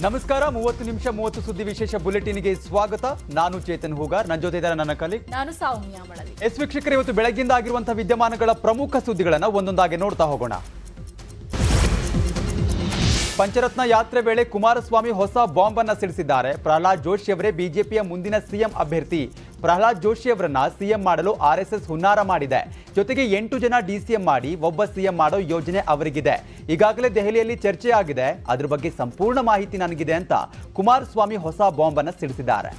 ನಮಸ್ಕಾರ 30 ನಿಮಿಷ 30 ಸುದ್ದಿ ವಿಶೇಷ ಬುಲೆಟಿನ್ಗೆ ಸ್ವಾಗತ. ನಾನು ಚೇತನ್ ಹೂಗಾರ್, ನನ್ನ ಜೊತೆ ಇದ್ದಾರೆ ನನ್ನ ಕಲೀಗ್ ನಾನು ಸೌಮ್ಯ ಮಳಲಿ. ವೀಕ್ಷಕರೇ, ಇವತ್ತು ಬೆಳಗ್ಗಿಂದ ಆಗಿರುವಂತಹ ವಿದ್ಯಮಾನಗಳ ಪ್ರಮುಖ ಸುದ್ದಿಗಳನ್ನು ಒಂದೊಂದಾಗಿ ನೋಡ್ತಾ ಹೋಗೋಣ. ಪಂಚರತ್ನ ಯಾತ್ರೆ ವೇಳೆ ಕುಮಾರಸ್ವಾಮಿ ಹೊಸ ಬಾಂಬ್ ಅನ್ನು ಸಿಡಿಸಿದ್ದಾರೆ. ಪ್ರಹ್ಲಾದ್ ಜೋಶಿ ಅವರೇ ಬಿಜೆಪಿಯ ಮುಂದಿನ ಸಿಎಂ ಅಭ್ಯರ್ಥಿ. ಪ್ರಹ್ಲಾದ್ ಜೋಶಿ ಅವರನ್ನ ಸಿಎಂ ಮಾಡಲು ಆರ್ಎಸ್ಎಸ್ ಹುನ್ನಾರ ಮಾಡಿದೆ. ಜೊತೆಗೆ 8 ಜನ ಡಿಸಿಎಂ ಮಾಡಿ ಒಬ್ಬ ಸಿಎಂ ಮಾಡೋ ಯೋಜನೆ ಅವರಿಗಿದೆ. ಈಗಾಗಲೇ ದೆಹಲಿಯಲ್ಲಿ ಚರ್ಚೆ ಆಗಿದೆ. ಅದ್ರ ಬಗ್ಗೆ ಸಂಪೂರ್ಣ ಮಾಹಿತಿ ನನಗಿದೆ ಅಂತ ಕುಮಾರಸ್ವಾಮಿ ಹೊಸ ಬಾಂಬ್ ಅನ್ನು ಸಿಡಿಸಿದ್ದಾರೆ.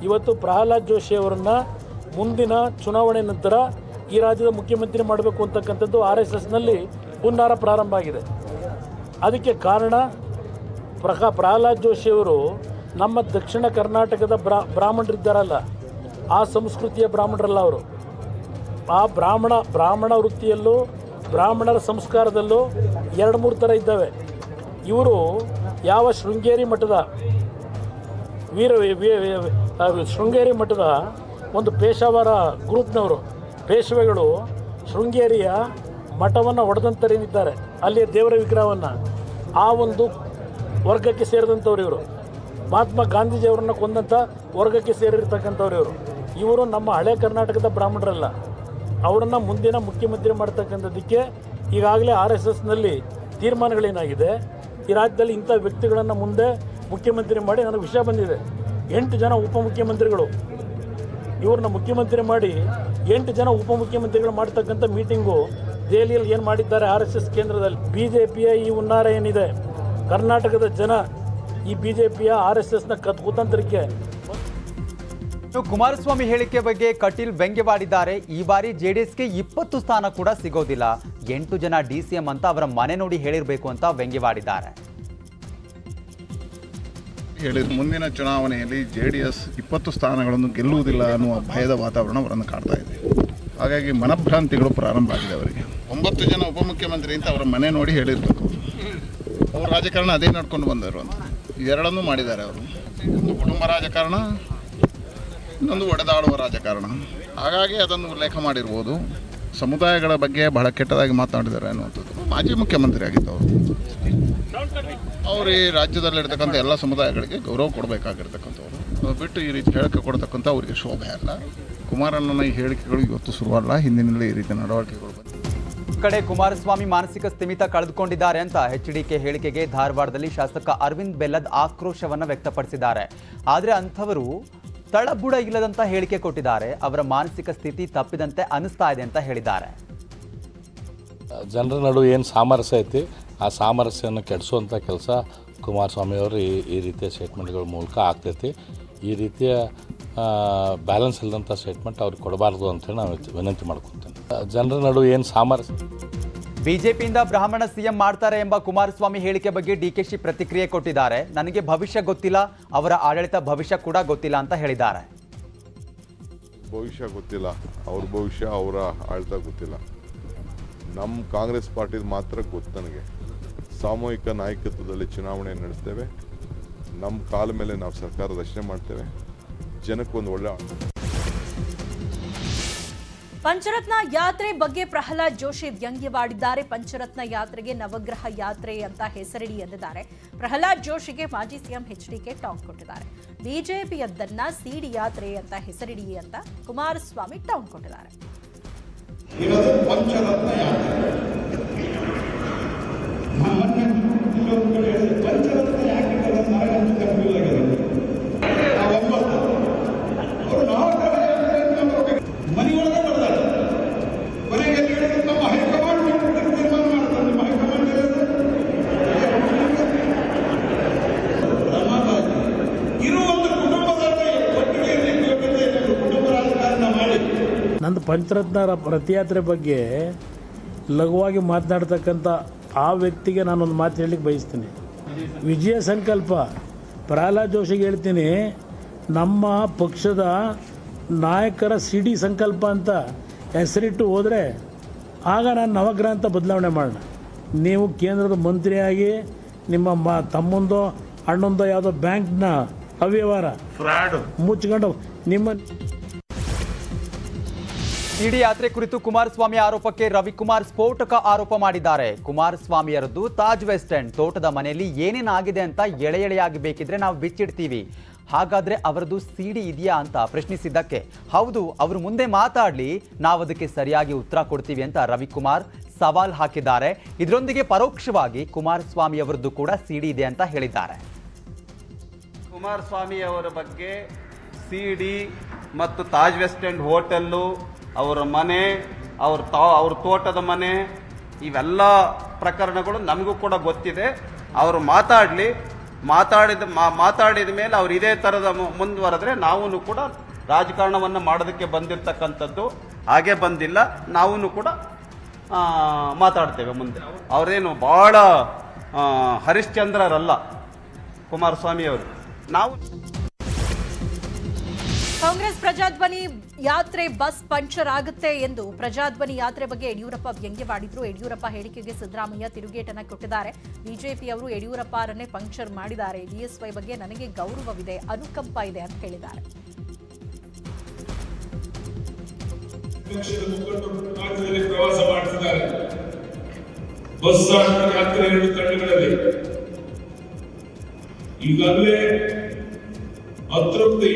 ಇವತ್ತು ಪ್ರಹ್ಲಾದ್ ಜೋಶಿ ಅವರನ್ನ ಮುಂದಿನ ಚುನಾವಣೆ ನಂತರ ಈ ರಾಜ್ಯದ ಮುಖ್ಯಮಂತ್ರಿ ಮಾಡಬೇಕು ಅಂತಕ್ಕಂಥದ್ದು ಆರ್ಎಸ್ಎಸ್ನಲ್ಲಿ ಹುನ್ನಾರ ಪ್ರಾರಂಭ ಆಗಿದೆ. ಅದಕ್ಕೆ ಕಾರಣ ಪ್ರಹ್ಲಾದ್ ಜೋಶಿ ಅವರು ನಮ್ಮ ದಕ್ಷಿಣ ಕರ್ನಾಟಕದ ಬ್ರಾಹ್ಮಣರಿದ್ದಾರಲ್ಲ, ಆ ಸಂಸ್ಕೃತಿಯ ಬ್ರಾಹ್ಮಣರಲ್ಲ ಅವರು. ಆ ಬ್ರಾಹ್ಮಣ ವೃತ್ತಿಯಲ್ಲೂ ಬ್ರಾಹ್ಮಣರ ಸಂಸ್ಕಾರದಲ್ಲೂ 2-3 ಥರ ಇದ್ದಾವೆ. ಇವರು ಯಾವ ಶೃಂಗೇರಿ ಮಠದ ಶೃಂಗೇರಿ ಮಠದ ಒಂದು ಪೇಶಾವರ ಗ್ರೂಪ್ನವರು, ಪೇಶವೆಗಳು ಶೃಂಗೇರಿಯ ಮಠವನ್ನು ಒಡೆದಂತರೇನಿದ್ದಾರೆ, ಅಲ್ಲಿಯ ದೇವರ ವಿಗ್ರಹವನ್ನು, ಆ ಒಂದು ವರ್ಗಕ್ಕೆ ಸೇರಿದಂಥವ್ರು ಇವರು. ಮಹಾತ್ಮ ಗಾಂಧೀಜಿಯವರನ್ನು ಕೊಂದಂಥ ವರ್ಗಕ್ಕೆ ಸೇರಿರ್ತಕ್ಕಂಥವ್ರು ಇವರು. ಇವರು ನಮ್ಮ ಹಳೆ ಕರ್ನಾಟಕದ ಬ್ರಾಹ್ಮಣರಲ್ಲ. ಅವರನ್ನು ಮುಂದಿನ ಮುಖ್ಯಮಂತ್ರಿ ಮಾಡ್ತಕ್ಕಂಥದ್ದಕ್ಕೆ ಈಗಾಗಲೇ RSSನಲ್ಲಿ ತೀರ್ಮಾನಗಳೇನಾಗಿದೆ, ಈ ರಾಜ್ಯದಲ್ಲಿ ಇಂಥ ವ್ಯಕ್ತಿಗಳನ್ನು ಮುಂದೆ ಮುಖ್ಯಮಂತ್ರಿ ಮಾಡಿ ನನಗೆ ವಿಷಯ ಬಂದಿದೆ. 8 ಜನ ಉಪಮುಖ್ಯಮಂತ್ರಿಗಳು, ಇವ್ರನ್ನ ಮುಖ್ಯಮಂತ್ರಿ ಮಾಡಿ 8 ಜನ ಉಪಮುಖ್ಯಮಂತ್ರಿಗಳು ಮಾಡ್ತಕ್ಕಂಥ ಮೀಟಿಂಗು ದೆಹಲಿಯಲ್ಲಿ ಏನು ಮಾಡಿದ್ದಾರೆ RSS ಕೇಂದ್ರದಲ್ಲಿ. BJPಯ ಈ ಹುನ್ನಾರ ಏನಿದೆ, ಕರ್ನಾಟಕದ ಜನ ಈ BJPಯ RSSನ ಕುತಂತ್ರಕ್ಕೆ. ಕುಮಾರಸ್ವಾಮಿ ಹೇಳಿಕೆ ಬಗ್ಗೆ ಕಟೀಲ್ ವ್ಯಂಗ್ಯವಾಡಿದ್ದಾರೆ. ಈ ಬಾರಿ JDSಗೆ 20 ಸ್ಥಾನ ಕೂಡ ಸಿಗೋದಿಲ್ಲ, 8 ಜನ DCM ಅಂತ ಅವರ ಮನೆ ನೋಡಿ ಹೇಳಿರಬೇಕು ಅಂತ ವ್ಯಂಗ್ಯವಾಡಿದ್ದಾರೆ. ಮುಂದಿನ ಚುನಾವಣೆಯಲ್ಲಿ JDS 20 ಸ್ಥಾನಗಳನ್ನು ಗೆಲ್ಲುವುದಿಲ್ಲ ಅನ್ನುವ ಭಯದ ವಾತಾವರಣ ಅವರನ್ನು ಕಾಡ್ತಾ ಇದೆ. ಹಾಗಾಗಿ ಮನಭ್ರಾಂತಿಗಳು ಪ್ರಾರಂಭ ಆಗಿದೆ ಅವರಿಗೆ. 9 ಜನ ಉಪಮುಖ್ಯಮಂತ್ರಿ ಅಂತ ಅವರ ಮನೆ ನೋಡಿ ಹೇಳಿರ್ಬೇಕು. ಅವ್ರ ರಾಜಕಾರಣ ಅದೇ ನಡ್ಕೊಂಡು ಬಂದರು ಅಂತ ಎರಡನ್ನೂ ಮಾಡಿದ್ದಾರೆ ಅವರು. ಒಂದು ಕುಟುಂಬ ರಾಜಕಾರಣ, ಇನ್ನೊಂದು ಒಡೆದಾಡುವ ರಾಜಕಾರಣ. ಹಾಗಾಗಿ ಅದನ್ನು ಉಲ್ಲೇಖ ಮಾಡಿರ್ಬೋದು. ಸಮುದಾಯಗಳ ಬಗ್ಗೆ ಬಹಳ ಕೆಟ್ಟದಾಗಿ ಮಾತನಾಡಿದ್ದಾರೆ ಅನ್ನುವಂಥದ್ದು. ಮಾಜಿ ಮುಖ್ಯಮಂತ್ರಿ ಆಗಿದ್ದವರು, ಅವರು ಈ ರಾಜ್ಯದಲ್ಲಿರ್ತಕ್ಕಂಥ ಎಲ್ಲ ಸಮುದಾಯಗಳಿಗೆ ಗೌರವ ಕೊಡಬೇಕಾಗಿರ್ತಕ್ಕಂಥವ್ರು. ಅದು ಬಿಟ್ಟು ಈ ರೀತಿ ಹೇಳಿಕೆ ಕೊಡ್ತಕ್ಕಂಥ ಅವರಿಗೆ ಶೋಭೆ ಅಲ್ಲ. ಕುಮಾರಣ್ಣನ ಈ ಹೇಳಿಕೆಗಳು ಇವತ್ತು ಶುರುವಲ್ಲ, ಹಿಂದಿನಲ್ಲೇ ಈ ರೀತಿ ನಡವಳಿಕೆಗಳು ಬಂದಿವೆ. ಕಡೆ ಕುಮಾರಸ್ವಾಮಿ ಮಾನಸಿಕ ಸ್ಥಿಮಿತ ಕಳೆದುಕೊಂಡಿದ್ದಾರೆ ಅಂತ HDK ಹೇಳಿಕೆಗೆ ಧಾರವಾಡದಲ್ಲಿ ಶಾಸಕ ಅರವಿಂದ್ ಬೆಲ್ಲದ್ ಆಕ್ರೋಶವನ್ನು ವ್ಯಕ್ತಪಡಿಸಿದ್ದಾರೆ. ಆದರೆ ಅಂಥವರು ತಳಬುಡ ಇಲ್ಲದಂತ ಹೇಳಿಕೆ ಕೊಟ್ಟಿದ್ದಾರೆ. ಅವರ ಮಾನಸಿಕ ಸ್ಥಿತಿ ತಪ್ಪಿದಂತೆ ಅನಿಸ್ತಾ ಇದೆ ಅಂತ ಹೇಳಿದ್ದಾರೆ. ಜನರ ನಡುವೆ ಏನು ಸಾಮರಸ್ಯ ಐತಿ, ಆ ಸಾಮರಸ್ಯವನ್ನು ಕೆಡಿಸುವಂಥ ಕೆಲಸ ಕುಮಾರಸ್ವಾಮಿ ಅವರು ಈ ರೀತಿಯ ಸ್ಟೇಟ್ಮೆಂಟ್ಗಳ ಮೂಲಕ ಆಗ್ತೈತಿ. ಈ ರೀತಿಯ ಬ್ಯಾಲೆನ್ಸ್ ಇಲ್ಲದಂಥ ಸ್ಟೇಟ್ಮೆಂಟ್ ಅವ್ರಿಗೆ ಕೊಡಬಾರ್ದು ಅಂತೇಳಿ ನಾನು ವಿನಂತಿ ಮಾಡ್ಕೊತೇನೆ. ಜನರ ನಡುವೆ ಏನು ಸಾಮರಸ್ಯ. ಬಿಜೆಪಿಯಿಂದ ಬ್ರಾಹ್ಮಣ ಸಿಎಂ ಮಾಡ್ತಾರೆ ಎಂಬ ಕುಮಾರಸ್ವಾಮಿ ಹೇಳಿಕೆ ಬಗ್ಗೆ DKಶಿ ಪ್ರತಿಕ್ರಿಯೆ ಕೊಟ್ಟಿದ್ದಾರೆ. ನನಗೆ ಭವಿಷ್ಯ ಗೊತ್ತಿಲ್ಲ, ಅವರ ಆಡಳಿತ ಭವಿಷ್ಯ ಕೂಡ ಗೊತ್ತಿಲ್ಲ ಅಂತ ಹೇಳಿದ್ದಾರೆ. ಭವಿಷ್ಯ ಗೊತ್ತಿಲ್ಲ, ಅವ್ರ ಭವಿಷ್ಯ, ಅವರ ಆಡಳಿತ ಗೊತ್ತಿಲ್ಲ. ನಮ್ಮ ಕಾಂಗ್ರೆಸ್ ಪಾರ್ಟಿದು ಮಾತ್ರ ಗೊತ್ತು ನನಗೆ. ಸಾಮೂಹಿಕ ನಾಯಕತ್ವದಲ್ಲಿ ಚುನಾವಣೆ ನಡೆಸ್ತೇವೆ. ನಮ್ಮ ಕಾಲ ಮೇಲೆ ನಾವು ಸರ್ಕಾರ ರಚನೆ ಮಾಡ್ತೇವೆ. ಜನಕ್ಕೊಂದು ಒಳ್ಳೆ. ಪಂಚರತ್ನ ಯಾತ್ರೆ ಬಗ್ಗೆ ಪ್ರಹ್ಲಾದ್ ಜೋಶಿ ವ್ಯಂಗ್ಯವಾಡಿದ್ದಾರೆ. ಪಂಚರತ್ನ ಯಾತ್ರೆಗೆ ನವಗ್ರಹ ಯಾತ್ರೆ ಅಂತ ಹೆಸರಿಡಿ ಎಂದಿದ್ದಾರೆ. ಪ್ರಹ್ಲಾದ್ ಜೋಶಿಗೆ ಮಾಜಿ ಸಿಎಂ HDK ಟಾಂಗ್ ಕೊಟ್ಟಿದ್ದಾರೆ. ಬಿಜೆಪಿಯದ್ದನ್ನ CD ಯಾತ್ರೆ ಅಂತ ಹೆಸರಿಡಿ ಅಂತ ಕುಮಾರಸ್ವಾಮಿ ಟಾಂಗ್ ಕೊಟ್ಟಿದ್ದಾರೆ. ನಂದು ಪಂಚರತ್ನ ರಥಯಾತ್ರೆ ಬಗ್ಗೆ ಲಘುವಾಗಿ ಮಾತನಾಡ್ತಕ್ಕಂಥ ಆ ವ್ಯಕ್ತಿಗೆ ನಾನೊಂದು ಮಾತು ಹೇಳಲಿಕ್ಕೆ ಬಯಸ್ತೀನಿ. ವಿಜಯ ಸಂಕಲ್ಪ ಪ್ರಹ್ಲಾದ್ ಜೋಶಿಗೆ ಹೇಳ್ತೀನಿ, ನಮ್ಮ ಪಕ್ಷದ ನಾಯಕರ CD ಸಂಕಲ್ಪ ಅಂತ ಹೆಸರಿಟ್ಟು ಹೋದರೆ ಆಗ ನಾನು ನವಗ್ರಹ ಅಂತ ಬದಲಾವಣೆ ಮಾಡೋಣ. ನೀವು ಕೇಂದ್ರದ ಮಂತ್ರಿಯಾಗಿ ನಿಮ್ಮ ತಮ್ಮಂದೋ ಅಣ್ಣಂದೋ ಯಾವುದೋ ಬ್ಯಾಂಕ್ನ ಅವ್ಯವಹಾರ ಫ್ರಾಡ್ ಮುಚ್ಕೊಂಡು ನಿಮ್ಮ ಸಿಡಿ ಯಾತ್ರೆ ಕುರಿತು ಕುಮಾರಸ್ವಾಮಿ ಆರೋಪಕ್ಕೆ ರವಿಕುಮಾರ್ ಸ್ಫೋಟಕ ಆರೋಪ ಮಾಡಿದ್ದಾರೆ. ಕುಮಾರಸ್ವಾಮಿಯರದ್ದು ತಾಜ್ ವೆಸ್ಟ್ ಎಂಡ್ ತೋಟದ ಮನೆಯಲ್ಲಿ ಏನೇನಾಗಿದೆ ಅಂತ ಎಳೆಯಾಗಿ ಬೇಕಿದ್ರೆ ನಾವು ಬಿಚ್ಚಿಡ್ತೀವಿ, ಹಾಗಾದ್ರೆ ಅವರದ್ದು ಸಿಡಿ ಇದೆಯಾ ಅಂತ ಪ್ರಶ್ನಿಸಿದ್ದಕ್ಕೆ ಹೌದು ಅವರು ಮುಂದೆ ಮಾತಾಡ್ಲಿ, ನಾವು ಅದಕ್ಕೆ ಸರಿಯಾಗಿ ಉತ್ತರ ಕೊಡ್ತೀವಿ ಅಂತ ರವಿಕುಮಾರ್ ಸವಾಲ್ ಹಾಕಿದ್ದಾರೆ. ಇದರೊಂದಿಗೆ ಪರೋಕ್ಷವಾಗಿ ಕುಮಾರಸ್ವಾಮಿ ಅವರದ್ದು ಕೂಡ ಸಿಡಿ ಇದೆ ಅಂತ ಹೇಳಿದ್ದಾರೆ. ಕುಮಾರಸ್ವಾಮಿ ಅವರ ಬಗ್ಗೆ ಸಿಡಿ ಮತ್ತು ತಾಜ್ ವೆಸ್ಟ್ ಎಂಡ್ ಹೋಟೆಲ್ಲು, ಅವರ ಮನೆ, ಅವ್ರ ತೋಟದ ಮನೆ, ಇವೆಲ್ಲ ಪ್ರಕರಣಗಳು ನಮಗೂ ಕೂಡ ಗೊತ್ತಿದೆ. ಅವರು ಮಾತಾಡಿದ ಮೇಲೆ ಅವ್ರು ಇದೇ ಥರದ ಮುಂದುವರೆದ್ರೆ ನಾವು ಕೂಡ ರಾಜಕಾರಣವನ್ನು ಮಾಡೋದಕ್ಕೆ ಬಂದಿರತಕ್ಕಂಥದ್ದು, ಹಾಗೆ ಬಂದಿಲ್ಲ, ನಾವು ಕೂಡ ಮಾತಾಡ್ತೇವೆ ಮುಂದೆ. ಅವರೇನು ಭಾಳ ಹರಿಶ್ಚಂದ್ರರಲ್ಲ ಕುಮಾರಸ್ವಾಮಿ ಅವರು. ನಾವು ಕಾಂಗ್ರೆಸ್ ಪ್ರಜಾಧ್ವನಿ ಯಾತ್ರೆ ಬಸ್ ಪಂಕ್ಚರ್ ಆಗುತ್ತೆ ಎಂದು ಪ್ರಜಾಧ್ವನಿ ಯಾತ್ರೆ ಬಗ್ಗೆ ಯಡಿಯೂರಪ್ಪ ವ್ಯಂಗ್ಯವಾಡಿದ್ರು. ಯಡಿಯೂರಪ್ಪ ಹೇಳಿಕೆಗೆ ಸಿದ್ದರಾಮಯ್ಯ ತಿರುಗೇಟನ್ನ ಕೊಟ್ಟಿದ್ದಾರೆ. ಬಿಜೆಪಿಯವರು ಯಡಿಯೂರಪ್ಪರನ್ನೇ ಪಂಕ್ಚರ್ ಮಾಡಿದ್ದಾರೆ. ಬಿಎಸ್ವೈ ಬಗ್ಗೆ ನನಗೆ ಗೌರವವಿದೆ, ಅನುಕಂಪ ಇದೆ ಅಂತ ಹೇಳಿದ್ದಾರೆ. ಪ್ರವಾಸ ಮಾಡ್ತಿದ್ದಾರೆ. ಬಸ್ ಯಾತ್ರೆ 2 ತಂಡಗಳಲ್ಲಿ ಈಗಾಗಲೇ ಅತೃಪ್ತಿ,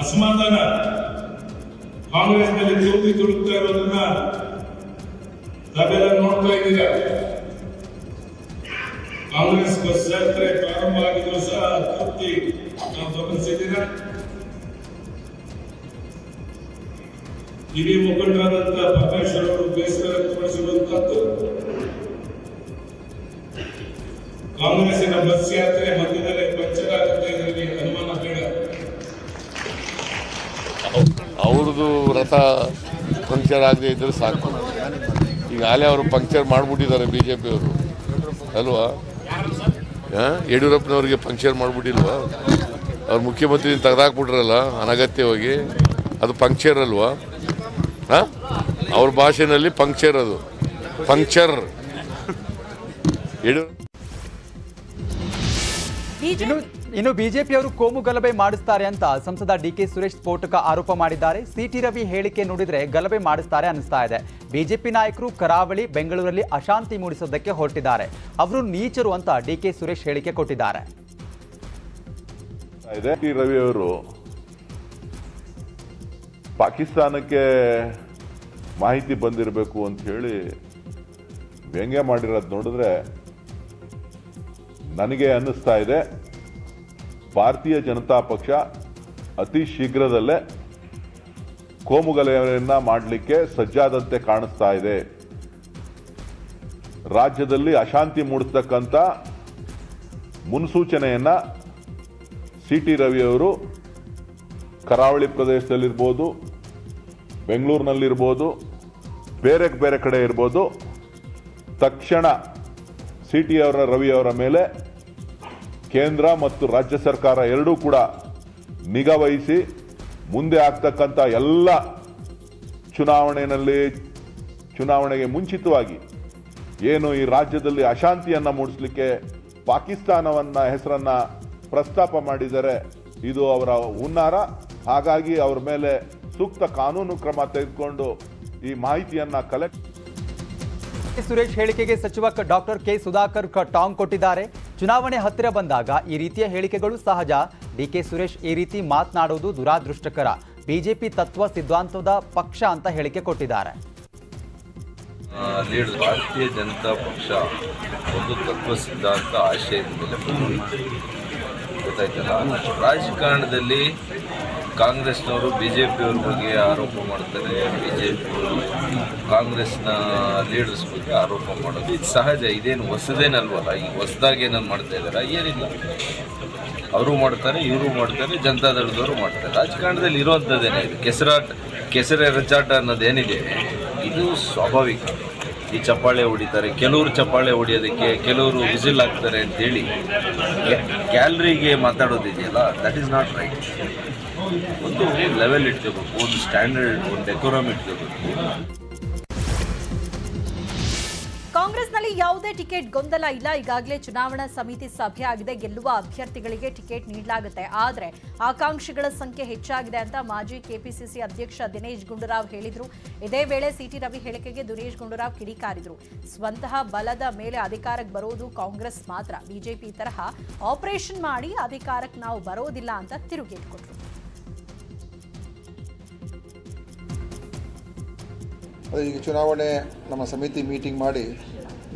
ಅಸಮಾಧಾನ ಕಾಂಗ್ರೆಸ್ನಲ್ಲಿ ತುಳುಕ್ತಾ ಇರೋದನ್ನ ತಾವೆಲ್ಲ ನೋಡ್ತಾ ಇದ್ದೀರಾ. ಕಾಂಗ್ರೆಸ್ ಬಸ್ ಯಾತ್ರೆ ಪ್ರಾರಂಭ ಆಗಿದ್ರು ಸಹ ಅತೃಪ್ತಿ ನಾವು ಗಮನಿಸಿದ್ದೀರಾ. ಹಿರಿಯ ಮುಖಂಡರಾದಂತಹ ಪರಮೇಶ್ವರ್ ಅವರು ಬೇಸರ ವ್ಯಕ್ತಪಡಿಸಿರುವಂತದ್ದು ಕಾಂಗ್ರೆಸ್ಸಿನ ಬಸ್ ಯಾತ್ರೆ ಮಧ್ಯದಲ್ಲಿ ಪಂಕ್ಚರ್ ಆಗುತ್ತೆ, ಇದರಲ್ಲಿ ಅನುಮಾನ ಬೇಡ. ಅವ್ರದ್ದು ರಥ ಪಂಕ್ಚರ್ ಆಗದೆ ಇದ್ರೆ ಸಾಕು. ಈಗಾಗಲೇ ಅವರು ಪಂಕ್ಚರ್ ಮಾಡಿಬಿಟ್ಟಿದ್ದಾರೆ BJP-ಯವರು ಅಲ್ವಾ. ಯಡಿಯೂರಪ್ಪನವ್ರಿಗೆ ಪಂಕ್ಚರ್ ಮಾಡಿಬಿಟ್ಟಿಲ್ವಾ? ಅವ್ರು ಮುಖ್ಯಮಂತ್ರಿ ತೆಗೆದಾಕ್ಬಿಟ್ರಲ್ಲ ಅನಗತ್ಯವಾಗಿ, ಅದು ಪಂಕ್ಚರ್ ಅಲ್ವಾ? ಅವ್ರ ಭಾಷೆನಲ್ಲಿ ಪಂಕ್ಚರ್, ಅದು ಪಂಕ್ಚರ್. ಇನ್ನು ಬಿಜೆಪಿಯವರು ಕೋಮು ಗಲಭೆ ಮಾಡಿಸ್ತಾರೆ ಅಂತ ಸಂಸದ ಡಿಕೆ ಸುರೇಶ್ ಸ್ಫೋಟಕ ಆರೋಪ ಮಾಡಿದ್ದಾರೆ. ಸಿಟಿ ರವಿ ಹೇಳಿಕೆ ನೋಡಿದ್ರೆ ಗಲಭೆ ಮಾಡಿಸ್ತಾರೆ ಅನ್ನಿಸ್ತಾ ಇದೆ. ಬಿಜೆಪಿ ನಾಯಕರು ಕರಾವಳಿ, ಬೆಂಗಳೂರಲ್ಲಿ ಅಶಾಂತಿ ಮೂಡಿಸೋದಕ್ಕೆ ಹೊರಟಿದ್ದಾರೆ. ಅವರು ನೀಚರು ಅಂತ ಡಿಕೆ ಸುರೇಶ್ ಹೇಳಿಕೆ ಕೊಟ್ಟಿದ್ದಾರೆ. ಸಿಟಿ ರವಿ ಅವರು ಪಾಕಿಸ್ತಾನಕ್ಕೆ ಮಾಹಿತಿ ಬಂದಿರಬೇಕು ಅಂತ ಹೇಳಿ ವ್ಯಂಗ್ಯ ಮಾಡಿರೋದು ನೋಡಿದ್ರೆ ನನಗೆ ಅನ್ನಿಸ್ತಾ ಇದೆ ಭಾರತೀಯ ಜನತಾ ಪಕ್ಷ ಅತಿ ಶೀಘ್ರದಲ್ಲೇ ಕೋಮುಗಲಭೆಯನ್ನ ಮಾಡಲಿಕ್ಕೆ ಸಜ್ಜಾದಂತೆ ಕಾಣಿಸ್ತಾ ಇದೆ. ರಾಜ್ಯದಲ್ಲಿ ಅಶಾಂತಿ ಮೂಡಿಸ್ತಕ್ಕಂಥ ಮುನ್ಸೂಚನೆಯನ್ನ ಸಿಟಿ ರವಿಯವರು ಕರಾವಳಿ ಪ್ರದೇಶದಲ್ಲಿರ್ಬೋದು, ಬೆಂಗಳೂರಿನಲ್ಲಿರ್ಬೋದು, ಬೇರೆ ಬೇರೆ ಕಡೆ ಇರ್ಬೋದು, ತಕ್ಷಣ ಸಿಟಿಯವರ ರವಿಯವರ ಮೇಲೆ ಕೇಂದ್ರ ಮತ್ತು ರಾಜ್ಯ ಸರ್ಕಾರ ಎರಡೂ ಕೂಡ ನಿಗಾ ವಹಿಸಿ ಮುಂದೆ ಆಗ್ತಕ್ಕಂಥ ಎಲ್ಲ ಚುನಾವಣೆಗೆ ಮುಂಚಿತವಾಗಿ ಏನು ಈ ರಾಜ್ಯದಲ್ಲಿ ಅಶಾಂತಿಯನ್ನ ಮೂಡಿಸಲಿಕ್ಕೆ ಪಾಕಿಸ್ತಾನವನ್ನ ಹೆಸರನ್ನ ಪ್ರಸ್ತಾಪ ಮಾಡಿದರೆ ಇದು ಅವರ ಹುನ್ನಾರ. ಹಾಗಾಗಿ ಅವರ ಮೇಲೆ ಸೂಕ್ತ ಕಾನೂನು ಕ್ರಮ ತೆಗೆದುಕೊಂಡು ಈ ಮಾಹಿತಿಯನ್ನ ಕಲೆಕ್ಟ್. ಸುರೇಶ್ ಹೇಳಿಕೆಗೆ ಸಚಿವ ಡಾಕ್ಟರ್ ಕೆ ಸುಧಾಕರ್ ಟಾಂಗ್ ಕೊಟ್ಟಿದ್ದಾರೆ. ಚುನಾವಣೆ ಹತ್ತಿರ ಬಂದಾಗ ಈ ರೀತಿಯ ಹೇಳಿಕೆಗಳು ಸಹಜ. ಡಿಕೆ ಸುರೇಶ್ ಈ ರೀತಿ ಮಾತನಾಡುವುದು ದುರಾದೃಷ್ಟಕರ. ಬಿಜೆಪಿ ತತ್ವ ಸಿದ್ಧಾಂತದ ಪಕ್ಷ ಅಂತ ಹೇಳಿಕೆ ಕೊಟ್ಟಿದ್ದಾರೆ. ಭಾರತೀಯ ಜನತಾ ಪಕ್ಷ ಒಂದು ತತ್ವ ಸಿದ್ಧಾಂತ ಆಶಯದ ಮೇಲೆ ಗೊತ್ತಾಯ್ತಲ್ಲ. ರಾಜಕಾರಣದಲ್ಲಿ ಕಾಂಗ್ರೆಸ್ನವರು ಬಿಜೆಪಿಯವ್ರ ಬಗ್ಗೆ ಆರೋಪ ಮಾಡ್ತಾರೆ, ಬಿಜೆಪಿಯವರು ಕಾಂಗ್ರೆಸ್ನ ಲೀಡರ್ಸ್ ಬಗ್ಗೆ ಆರೋಪ ಮಾಡೋದು ಇದು ಸಹಜ. ಇದೇನು ಹೊಸದೇನಲ್ವಲ್ಲ. ಈಗ ಹೊಸದಾಗಿ ಏನನ್ನು ಮಾಡ್ತಾ ಇದ್ದಾರೆ ಏನಿಲ್ಲ. ಅವರು ಮಾಡ್ತಾರೆ, ಇವರು ಮಾಡ್ತಾರೆ, ಜನತಾದಳದವರು ಮಾಡ್ತಾರೆ. ರಾಜಕಾರಣದಲ್ಲಿ ಇರುವಂಥದ್ದೇನೆ ಇದು. ಕೆಸರೆ ರಚಾಟ ಅನ್ನೋದೇನಿದೆ ಇದು ಸ್ವಾಭಾವಿಕ. ಈ ಚಪ್ಪಾಳೆ ಹೊಡಿತಾರೆ, ಕೆಲವರು ಚಪ್ಪಾಳೆ ಹೊಡಿಯೋದಕ್ಕೆ, ಕೆಲವರು ವಿಸಿಲ್ ಹಾಕ್ತಾರೆ ಅಂತೇಳಿ ಗ್ಯಾಲರಿಗೆ ಮಾತಾಡೋದಿದೆಯಲ್ಲ, ದಟ್ ಈಸ್ ನಾಟ್ ರೈಟ್. ಒಂದು ಲೆವೆಲ್ ಇಟ್ಕೋಬೇಕು, ಒಂದು ಸ್ಟ್ಯಾಂಡರ್ಡ್, ಒಂದು ಡೆಕೋರಮ್ ಇಟ್ಕೋಬೇಕು. ಕಾಂಗ್ರೆಸ್ನಲ್ಲಿ ಯಾವುದೇ ಟಿಕೆಟ್ ಗೊಂದಲ ಇಲ್ಲ. ಈಗಾಗಲೇ ಚುನಾವಣಾ ಸಮಿತಿ ಸಭೆ ಆಗಿದೆ. ಗೆಲ್ಲುವ ಅಭ್ಯರ್ಥಿಗಳಿಗೆ ಟಿಕೆಟ್ ನೀಡಲಾಗುತ್ತೆ. ಆದರೆ ಆಕಾಂಕ್ಷಿಗಳ ಸಂಖ್ಯೆ ಹೆಚ್ಚಾಗಿದೆ ಅಂತ ಮಾಜಿ ಕೆಪಿಸಿಸಿ ಅಧ್ಯಕ್ಷ ದಿನೇಶ್ ಗುಂಡೂರಾವ್ ಹೇಳಿದ್ರು. ಇದೇ ವೇಳೆ ಸಿಟಿ ರವಿ ಹೇಳಿಕೆಗೆ ದಿನೇಶ್ ಗುಂಡೂರಾವ್ ಕಿಡಿಕಾರಿದ್ರು. ಸ್ವಂತಹ ಬಲದ ಮೇಲೆ ಅಧಿಕಾರಕ್ಕೆ ಬರೋದು ಕಾಂಗ್ರೆಸ್ ಮಾತ್ರ. ಬಿಜೆಪಿ ತರಹ ಆಪರೇಷನ್ ಮಾಡಿ ಅಧಿಕಾರಕ್ಕೆ ನಾವು ಬರೋದಿಲ್ಲ ಅಂತ ತಿರುಗೇಟು ಕೊಟ್ಟರು. ಈಗ ಚುನಾವಣೆ ನಮ್ಮ ಸಮಿತಿ ಮೀಟಿಂಗ್ ಮಾಡಿ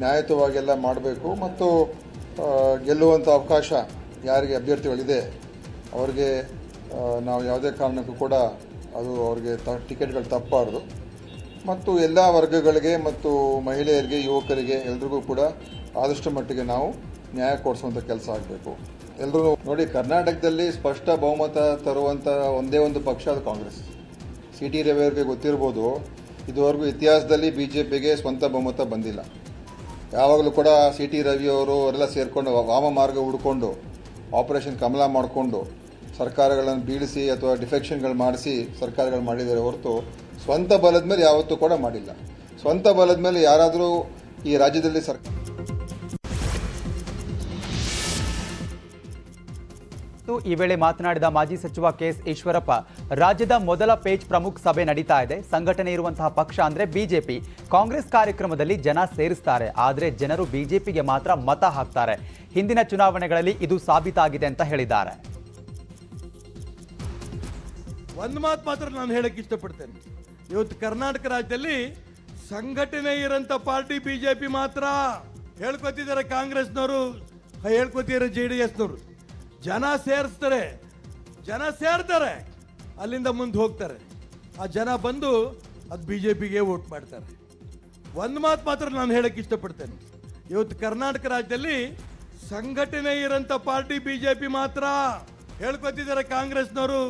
ನ್ಯಾಯಯುತವಾಗೆಲ್ಲ ಮಾಡಬೇಕು ಮತ್ತು ಗೆಲ್ಲುವಂಥ ಅವಕಾಶ ಯಾರಿಗೆ ಅಭ್ಯರ್ಥಿಗಳಿದೆ ಅವರಿಗೆ ನಾವು ಯಾವುದೇ ಕಾರಣಕ್ಕೂ ಕೂಡ ಅದು ಅವ್ರಿಗೆ ಟಿಕೆಟ್ಗಳು ತಪ್ಪಬಾರ್ದು ಮತ್ತು ಎಲ್ಲ ವರ್ಗಗಳಿಗೆ ಮತ್ತು ಮಹಿಳೆಯರಿಗೆ ಯುವಕರಿಗೆ ಎಲ್ರಿಗೂ ಕೂಡ ಆದಷ್ಟು ಮಟ್ಟಿಗೆ ನಾವು ನ್ಯಾಯ ಕೊಡಿಸುವಂಥ ಕೆಲಸ ಆಗಬೇಕು. ಎಲ್ಲರೂ ನೋಡಿ, ಕರ್ನಾಟಕದಲ್ಲಿ ಸ್ಪಷ್ಟ ಬಹುಮತ ತರುವಂಥ ಒಂದೇ ಒಂದು ಪಕ್ಷ ಅದು ಕಾಂಗ್ರೆಸ್. ಸಿ ಟಿ ರವಿ ಅವರಿಗೆ ಗೊತ್ತಿರ್ಬೋದು, ಇದುವರೆಗೂ ಇತಿಹಾಸದಲ್ಲಿ BJPಗೆ ಸ್ವಂತ ಬಹುಮತ ಬಂದಿಲ್ಲ. ಯಾವಾಗಲೂ ಕೂಡ ಸಿ ಟಿ ರವಿ ಅವರು ಅವರೆಲ್ಲ ಸೇರಿಕೊಂಡು ವಾಮ ಮಾರ್ಗ ಹುಡ್ಕೊಂಡು ಆಪರೇಷನ್ ಕಮಲ ಮಾಡಿಕೊಂಡು ಸರ್ಕಾರಗಳನ್ನು ಬೀಳಿಸಿ ಅಥವಾ ಡಿಫೆಕ್ಷನ್ಗಳು ಮಾಡಿಸಿ ಸರ್ಕಾರಗಳು ಮಾಡಿದ್ದಾರೆ ಹೊರತು ಸ್ವಂತ ಬಲದ ಮೇಲೆ ಯಾವತ್ತೂ ಕೂಡ ಮಾಡಿಲ್ಲ. ಸ್ವಂತ ಬಲದ ಮೇಲೆ ಯಾರಾದರೂ ಈ ರಾಜ್ಯದಲ್ಲಿ ಈ ವೇಳೆ ಮಾತನಾಡಿದ ಮಾಜಿ ಸಚಿವ KS ಈಶ್ವರಪ್ಪ, ರಾಜ್ಯದ ಮೊದಲ ಪೇಜ್ ಪ್ರಮುಖ ಸಭೆ ನಡೀತಾ ಇದೆ. ಸಂಘಟನೆ ಇರುವಂತಹ ಪಕ್ಷ ಅಂದ್ರೆ ಬಿಜೆಪಿ. ಕಾಂಗ್ರೆಸ್ ಕಾರ್ಯಕ್ರಮದಲ್ಲಿ ಜನ ಸೇರಿಸ್ತಾರೆ, ಆದರೆ ಜನರು ಬಿಜೆಪಿಗೆ ಮಾತ್ರ ಮತ ಹಾಕ್ತಾರೆ. ಹಿಂದಿನ ಚುನಾವಣೆಗಳಲ್ಲಿ ಇದು ಸಾಬೀತಾಗಿದೆ ಅಂತ ಹೇಳಿದ್ದಾರೆ. ಒಂದು ಮಾತು ಮಾತ್ರ ನಾನು ಹೇಳಕ್ಕೆ ಇಷ್ಟಪಡ್ತೇನೆ. ಇವತ್ತು ಕರ್ನಾಟಕ ರಾಜ್ಯದಲ್ಲಿ ಸಂಘಟನೆ ಇರೋಂಥ ಪಾರ್ಟಿ ಬಿಜೆಪಿ ಮಾತ್ರ. ಹೇಳ್ಕೊತಿದ್ದಾರೆ ಕಾಂಗ್ರೆಸ್ನವರು, ಹೇಳ್ಕೊತಿದ್ದಾರೆ JDSನವರು. ಜನ ಸೇರಿಸ್ತಾರೆ, ಜನ ಸೇರ್ತಾರೆ, ಅಲ್ಲಿಂದ ಮುಂದೆ ಹೋಗ್ತಾರೆ. ಆ ಜನ ಬಂದು ಅದು BJPಗೆ ವೋಟ್ ಮಾಡ್ತಾರೆ. ಒಂದು ಮಾತು ಮಾತ್ರ ನಾನು ಹೇಳಕ್ಕೆ ಇಷ್ಟಪಡ್ತೇನೆ. ಇವತ್ತು ಕರ್ನಾಟಕ ರಾಜ್ಯದಲ್ಲಿ ಸಂಘಟನೆ ಇರೋಂಥ ಪಾರ್ಟಿ ಬಿಜೆಪಿ ಮಾತ್ರ. ಹೇಳ್ಕೊತಿದ್ದಾರೆ ಕಾಂಗ್ರೆಸ್ನವರು,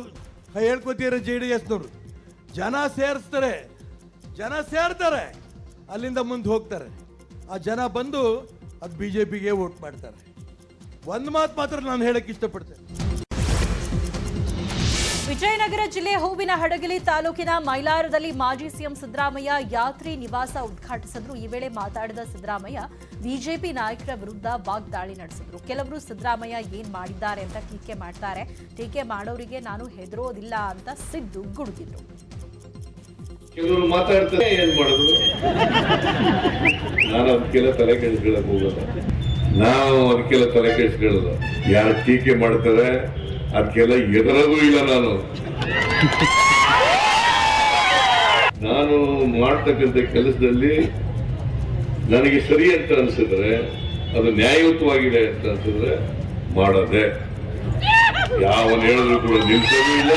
ಹೇಳ್ಕೊತಿದ್ದಾರೆ JDSನವರು. ಜನ ಸೇರಿಸ್ತಾರೆ, ಜನ ಸೇರ್ತಾರೆ, ಅಲ್ಲಿಂದ ಮುಂದೆ ಹೋಗ್ತಾರೆ. ಆ ಜನ ಬಂದು ಅದು BJPಗೆ ವೋಟ್ ಮಾಡ್ತಾರೆ. ಒಂದು ಮಾತು ಮಾತ್ರ ನಾನು ಹೇಳಕ್ಕೆ ಇಷ್ಟಪಡ್ತೇನೆ. ವಿಜಯನಗರ ಜಿಲ್ಲೆ ಹೂವಿನಹಡಗಲಿ ತಾಲೂಕಿನ ಮೈಲಾರದಲ್ಲಿ ಮಾಜಿ ಸಿಎಂ ಸಿದ್ದರಾಮಯ್ಯ ಯಾತ್ರಿ ನಿವಾಸ ಉದ್ಘಾಟಿಸಿದ್ರು. ಈ ವೇಳೆ ಮಾತಾಡಿದ ಸಿದ್ದರಾಮಯ್ಯ ಬಿಜೆಪಿ ನಾಯಕರ ವಿರುದ್ಧ ವಾಗ್ದಾಳಿ ನಡೆಸಿದ್ರು. ಕೆಲವರು ಸಿದ್ದರಾಮಯ್ಯ ಏನ್ ಮಾಡಿದ್ದಾರೆ ಅಂತ ಟೀಕೆ ಮಾಡ್ತಾರೆ. ಟೀಕೆ ಮಾಡೋರಿಗೆ ನಾನು ಹೆದರೋದಿಲ್ಲ ಅಂತ ಸಿದ್ದು ಗುಡುಗಿದ್ರು. ಕೆಲವರು ಮಾತಾಡ್ತಾರೆ, ಏನ್ ಮಾಡೋದು, ನಾನು ಅದಕ್ಕೆಲ್ಲ ತಲೆ ಕೆಡಿಸ್ಕೊಳ್ಳಕ್ ಹೋಗಲ್ಲ. ನಾವು ಅದಕ್ಕೆಲ್ಲ ತಲೆ ಕೆಡಿಸ್ಕೊಳ್ಳಲ್ಲ. ಯಾರು ಟೀಕೆ ಮಾಡ್ತಾರೆ ಅದಕ್ಕೆಲ್ಲ ಎದುರಗೂ ಇಲ್ಲ. ನಾನು ಮಾಡ್ತಕ್ಕಂಥ ಕೆಲಸದಲ್ಲಿ ನನಗೆ ಸರಿ ಅಂತ ಅನ್ಸಿದ್ರೆ, ಅದು ನ್ಯಾಯಯುತವಾಗಿದೆ ಅಂತ ಅನ್ಸಿದ್ರೆ ಮಾಡೋದೆ. ಯಾವನು ಹೇಳಿದ್ರು ಕೂಡ ನಿಲ್ಸೋದು ಇಲ್ಲ.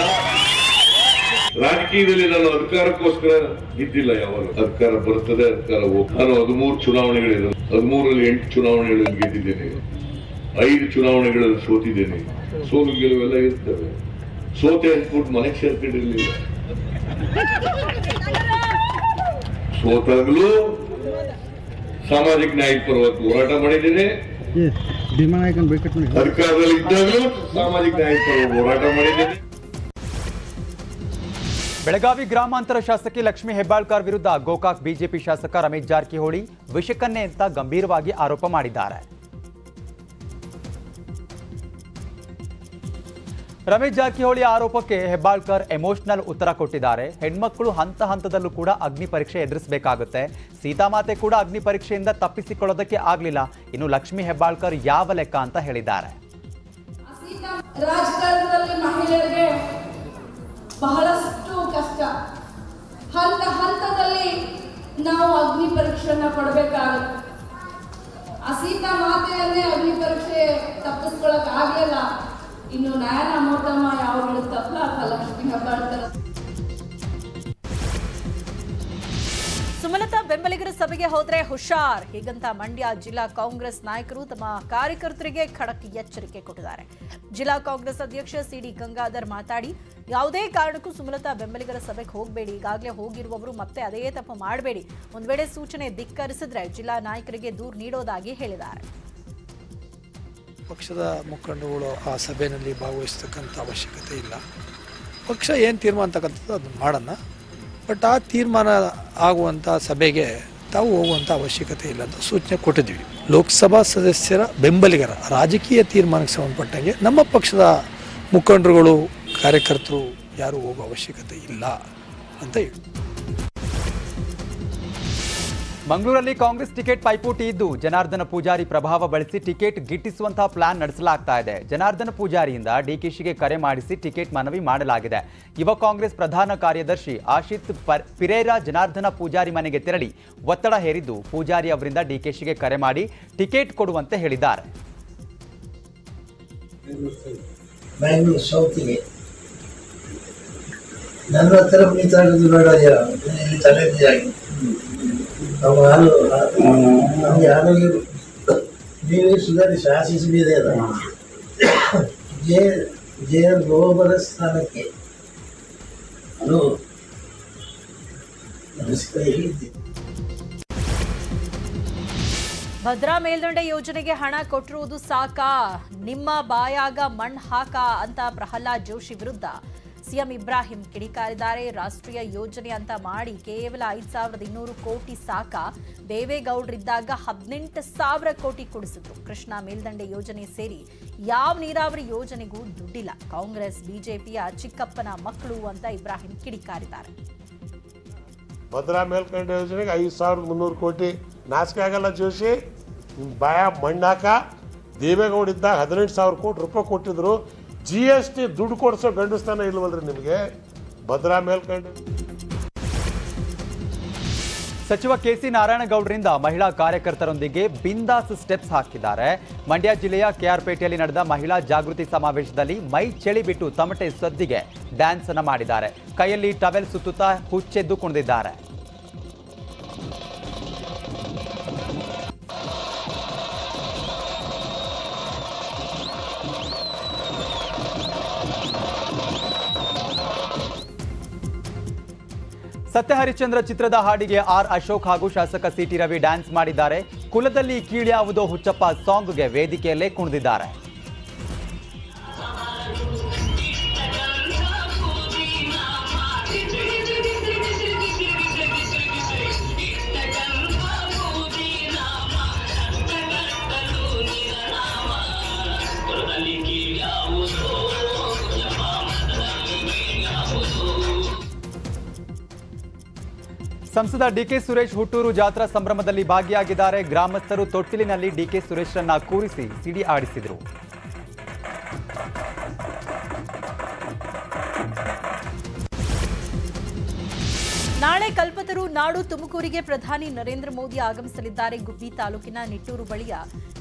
ರಾಜಕೀಯದಲ್ಲಿ ನಾನು ಅಧಿಕಾರಕ್ಕೋಸ್ಕರ ಇದ್ದಿಲ್ಲ. ಯಾವಾಗ ಅಧಿಕಾರ ಬರ್ತದೆ, ಅಧಿಕಾರ ನಾನು 13 ಚುನಾವಣೆಗಳಿದೆ. 13ರಲ್ಲಿ 8 ಚುನಾವಣೆಗಳಲ್ಲಿ ಗೆದ್ದಿದ್ದೇನೆ, 5 ಚುನಾವಣೆಗಳಲ್ಲಿ ಸೋತಿದ್ದೇನೆ. ಸೋಲು ಗೆಲುವೆಲ್ಲ ಇರ್ತವೆ. ಸೋತೆ ಅಂದ್ಬಿಟ್ಟು ಮನೆಗೆ ಸೇರ್ಕೊಂಡಿರ್ಲಿಲ್ಲ. ಸೋತಾಗ್ಲೂ ಸಾಮಾಜಿಕ ನ್ಯಾಯದ ಪರವಾಗಿ ಹೋರಾಟ ಮಾಡಿದ್ದೇನೆ. ಅಧಿಕಾರದಲ್ಲಿ ಇದ್ದಾಗಲೂ ಸಾಮಾಜಿಕ ನ್ಯಾಯದ ಪರವಾಗಿ ಹೋರಾಟ ಮಾಡಿದ್ದೇನೆ. ಬೆಳಗಾವಿ ಗ್ರಾಮಾಂತರ ಶಾಸಕಿ ಲಕ್ಷ್ಮೀ ಹೆಬ್ಬಾಳ್ಕರ್ ವಿರುದ್ಧ ಗೋಕಾಕ್ ಬಿಜೆಪಿ ಶಾಸಕ ರಮೇಶ್ ಜಾರಕಿಹೊಳಿ ವಿಷಕನ್ನೆ ಅಂತ ಗಂಭೀರವಾಗಿ ಆರೋಪ ಮಾಡಿದ್ದಾರೆ. ರಮೇಶ್ ಜಾರಕಿಹೊಳಿ ಆರೋಪಕ್ಕೆ ಹೆಬ್ಬಾಳ್ಕರ್ ಎಮೋಷನಲ್ ಉತ್ತರ ಕೊಟ್ಟಿದ್ದಾರೆ. ಹೆಣ್ಮಕ್ಳು ಹಂತ ಹಂತದಲ್ಲೂ ಕೂಡ ಅಗ್ನಿ ಪರೀಕ್ಷೆ ಎದುರಿಸಬೇಕಾಗುತ್ತೆ. ಸೀತಾಮಾತೆ ಕೂಡ ಅಗ್ನಿ ಪರೀಕ್ಷೆಯಿಂದ ತಪ್ಪಿಸಿಕೊಳ್ಳೋದಕ್ಕೆ ಆಗ್ಲಿಲ್ಲ. ಇನ್ನು ಲಕ್ಷ್ಮೀ ಹೆಬ್ಬಾಳ್ಕರ್ ಯಾವ ಲೆಕ್ಕ ಅಂತ ಹೇಳಿದ್ದಾರೆ. ರಾಜಕಾರಣದಲ್ಲಿ ಮಹಿಳೆಯರಿಗೆ ಬಹಳಷ್ಟು ಕಷ್ಟ. ಹಂತ ಹಂತದಲ್ಲಿ ನಾವು ಅಗ್ನಿ ಪರೀಕ್ಷೆಯನ್ನ ಕೊಡಬೇಕಾಗುತ್ತೆ. ಆ ಸೀತಾ ಮಾತೆಯನ್ನೇ ಅಗ್ನಿ ಪರೀಕ್ಷೆ ತಪ್ಪಿಸ್ಕೊಳಕ್ ಆಗ್ಲಿಲ್ಲ. ಇನ್ನು ನಯನ ಮೋಟಮ್ಮ ಯಾವ ತಪ್ಪಲ ಲಕ್ಷ್ಮೀ ಹೆಬ್ಬಾಳ್ಕರ್. ಸುಮಲತಾ ಬೆಂಬಲಿಗರ ಸಭೆಗೆ ಹೋದ್ರೆ ಹುಷಾರ್, ಹೀಗಂತ ಮಂಡ್ಯ ಜಿಲ್ಲಾ ಕಾಂಗ್ರೆಸ್ ನಾಯಕರು ತಮ್ಮ ಕಾರ್ಯಕರ್ತರಿಗೆ ಖಡಕ್ ಎಚ್ಚರಿಕೆ ಕೊಟ್ಟಿದ್ದಾರೆ. ಜಿಲ್ಲಾ ಕಾಂಗ್ರೆಸ್ ಅಧ್ಯಕ್ಷ CD ಗಂಗಾಧರ್ ಮಾತಾಡಿ, ಯಾವುದೇ ಕಾರಣಕ್ಕೂ ಸುಮಲತಾ ಬೆಂಬಲಿಗರ ಸಭೆಗೆ ಹೋಗಬೇಡಿ. ಈಗಾಗಲೇ ಹೋಗಿರುವವರು ಮತ್ತೆ ಅದೇ ತಪ್ಪು ಮಾಡಬೇಡಿ. ಒಂದು ವೇಳೆ ಸೂಚನೆ ಧಿಕ್ಕರಿಸಿದ್ರೆ ಜಿಲ್ಲಾ ನಾಯಕರಿಗೆ ದೂರು ನೀಡೋದಾಗಿ ಹೇಳಿದ್ದಾರೆ. ಪಕ್ಷದ ಮುಖಂಡಗಳು ಆ ಸಭೆಯಲ್ಲಿ ಭಾಗವಹಿಸ್ತಕ್ಕಂಥ ಅವಶ್ಯಕತೆ ಇಲ್ಲ. ಪಕ್ಷ ಏನು ತೀರ್ಮಾನ ತಕ್ಕಂಥದ್ದು ಅದನ್ನು ಮಾಡೋಣ. ಬಟ್ ಆ ತೀರ್ಮಾನ ಆಗುವಂಥ ಸಭೆಗೆ ತಾವು ಹೋಗುವಂಥ ಅವಶ್ಯಕತೆ ಇಲ್ಲ ಅಂತ ಸೂಚನೆ ಕೊಟ್ಟಿದ್ವಿ. ಲೋಕಸಭಾ ಸದಸ್ಯರ ಬೆಂಬಲಿಗರ ರಾಜಕೀಯ ತೀರ್ಮಾನಕ್ಕೆ ಸಂಬಂಧಪಟ್ಟಂಗೆ ನಮ್ಮ ಪಕ್ಷದ ಮುಖಂಡರುಗಳು ಕಾರ್ಯಕರ್ತರು ಯಾರು ಹೋಗೋ ಅವಶ್ಯಕತೆ ಇಲ್ಲ ಅಂತ ಹೇಳಿ. ಮಂಗಳೂರಲ್ಲಿ ಕಾಂಗ್ರೆಸ್ ಟಿಕೆಟ್ ಪೈಪೋಟಿ ಇದ್ದು ಜನಾರ್ದನ ಪೂಜಾರಿ ಪ್ರಭಾವ ಬಳಸಿ ಟಿಕೆಟ್ ಗಿಟ್ಟಿಸುವಂತಹ ಪ್ಲಾನ್ ನಡೆಸಲಾಗ್ತಾ ಇದೆ. ಜನಾರ್ದನ ಪೂಜಾರಿಯಿಂದ ಡಿಕೆಶಿಗೆ ಕರೆ ಮಾಡಿಸಿ ಟಿಕೆಟ್ ಮನವಿ ಮಾಡಲಾಗಿದೆ. ಯುವ ಕಾಂಗ್ರೆಸ್ ಪ್ರಧಾನ ಕಾರ್ಯದರ್ಶಿ ಆಶಿತ್ ಪಿರೇರಾ ಜನಾರ್ದನ ಪೂಜಾರಿ ಮನೆಗೆ ತೆರಳಿ ಒತ್ತಡ ಹೇರಿದ್ದು ಪೂಜಾರಿ ಅವರಿಂದ ಡಿಕೆಶಿಗೆ ಕರೆ ಮಾಡಿ ಟಿಕೆಟ್ ಕೊಡುವಂತೆ ಹೇಳಿದ್ದಾರೆ. ನಮಗೆ ಆರೋಗ್ಯ ನೀವೇ ಸುಧಾರಿಸಿ ಆಶಿಸಲಿದೆ ಜಯ ಗೋಬರ ಸ್ಥಾನಕ್ಕೆ ಅದು ಹೇಳಿದ್ದೆ. ಭದ್ರಾ ಮೇಲ್ದಂಡೆ ಯೋಜನೆಗೆ ಹಣ ಕೊಟ್ಟಿರುವುದು ಸಾಕಾ, ನಿಮ್ಮ ಬಾಯಾಗ ಮಣ್ಣು ಹಾಕ ಅಂತ ಪ್ರಹ್ಲಾದ್ ಜೋಶಿ ವಿರುದ್ಧ ಸಿಎಂ ಇಬ್ರಾಹಿಂ ಕಿಡಿಕಾರಿದ್ದಾರೆ. ರಾಷ್ಟ್ರೀಯ ಯೋಜನೆ ಅಂತ ಮಾಡಿ ಕೇವಲ 5,200 ಕೋಟಿ ಸಾಕ, ದೇವೇಗೌಡರಿದ್ದಾಗ 18,000 ಕೋಟಿ ಕೊಡಿಸಿದ್ರು. ಕೃಷ್ಣಾ ಮೇಲ್ದಂಡೆ ಯೋಜನೆ ಸೇರಿ ಯಾವ ನೀರಾವರಿ ಯೋಜನೆಗೂ ದುಡ್ಡಿಲ್ಲ, ಕಾಂಗ್ರೆಸ್ ಬಿಜೆಪಿಯ ಚಿಕ್ಕಪ್ಪನ ಮಕ್ಕಳು ಅಂತ ಇಬ್ರಾಹಿಂ ಕಿಡಿಕಾರಿದ್ದಾರೆ. ಭದ್ರಾ ಮೇಲ್ಕಂಡೆ ಯೋಜನೆಗೆ 5,300 ಕೋಟಿ ನಾಚಿಕೆ ಆಗಲ್ಲ ಜೋಶಿ, ನಿಮ್ಮ ಬಾಯ ಮಣ್ಣಾಕ. ದೇವೇಗೌಡ ಇದ್ದಾಗ 18,000 ಕೋಟಿ ರೂಪಾಯಿ ಕೊಟ್ಟಿದ್ರು. GST ದುಡ್ಡು ಕೊಡಿಸೋ ಗಂಡಸ್ತಾನ ಇಲ್ವಲ್ರಿ ನಿಮಗೆ ಭದ್ರಾ ಮೇಲ್ಕಂಡೆ. ಸಚಿವ ಕೆಸಿ ನಾರಾಯಣಗೌಡರಿಂದ ಮಹಿಳಾ ಕಾರ್ಯಕರ್ತರೊಂದಿಗೆ ಬಿಂದಾಸ್ ಸ್ಟೆಪ್ಸ್ ಹಾಕಿದ್ದಾರೆ. ಮಂಡ್ಯ ಜಿಲ್ಲೆಯ ಕೆಆರ್ಪೇಟೆಯಲ್ಲಿ ನಡೆದ ಮಹಿಳಾ ಜಾಗೃತಿ ಸಮಾವೇಶದಲ್ಲಿ ಮೈ ಚಳಿ ಬಿಟ್ಟು ತಮಟೆ ಸದ್ದಿಗೆ ಡ್ಯಾನ್ಸ್ ಅನ್ನು ಮಾಡಿದ್ದಾರೆ. ಕೈಯಲ್ಲಿ ಟವೆಲ್ ಸುತ್ತುತ್ತಾ ಹುಚ್ಚೆದ್ದು ಕುಣಿದಿದ್ದಾರೆ. ಸತ್ಯ ಹರಿಶ್ಚಂದ್ರ ಚಿತ್ರದ ಹಾಡಿಗೆ ಆರ್ ಅಶೋಕ್ ಹಾಗೂ ಶಾಸಕ ಸಿಟಿ ರವಿ ಡ್ಯಾನ್ಸ್ ಮಾಡಿದ್ದಾರೆ. ಕುಲದಲ್ಲಿ ಕೀಳ್ಯಾವುದೋ ಹುಚ್ಚಪ್ಪ ಸಾಂಗ್ಗೆ ವೇದಿಕೆಯಲ್ಲೇ ಕುಣಿದಿದ್ದಾರೆ. ಸಂಸದ ಡಿಕೆ ಸುರೇಶ್ ಹುಟ್ಟೂರು ಜಾತ್ರಾ ಸಂಭ್ರಮದಲ್ಲಿ ಭಾಗಿಯಾಗಿದ್ದಾರೆ. ಗ್ರಾಮಸ್ಥರು ತೊಟ್ಟಿಲಿನಲ್ಲಿ ಡಿಕೆ ಸುರೇಶ್ರನ್ನ ಕೂರಿಸಿ ಸಿಡಿ ಆಡಿಸಿದರು. ನಾಳೆ ಕಲ್ಪತರು ನಾಡು ತುಮಕೂರಿಗೆ ಪ್ರಧಾನಿ ನರೇಂದ್ರ ಮೋದಿ ಆಗಮಿಸಲಿದ್ದಾರೆ. ಗುಬ್ಬಿ ತಾಲೂಕಿನ ನಿಟ್ಟೂರು ಬಳಿಯ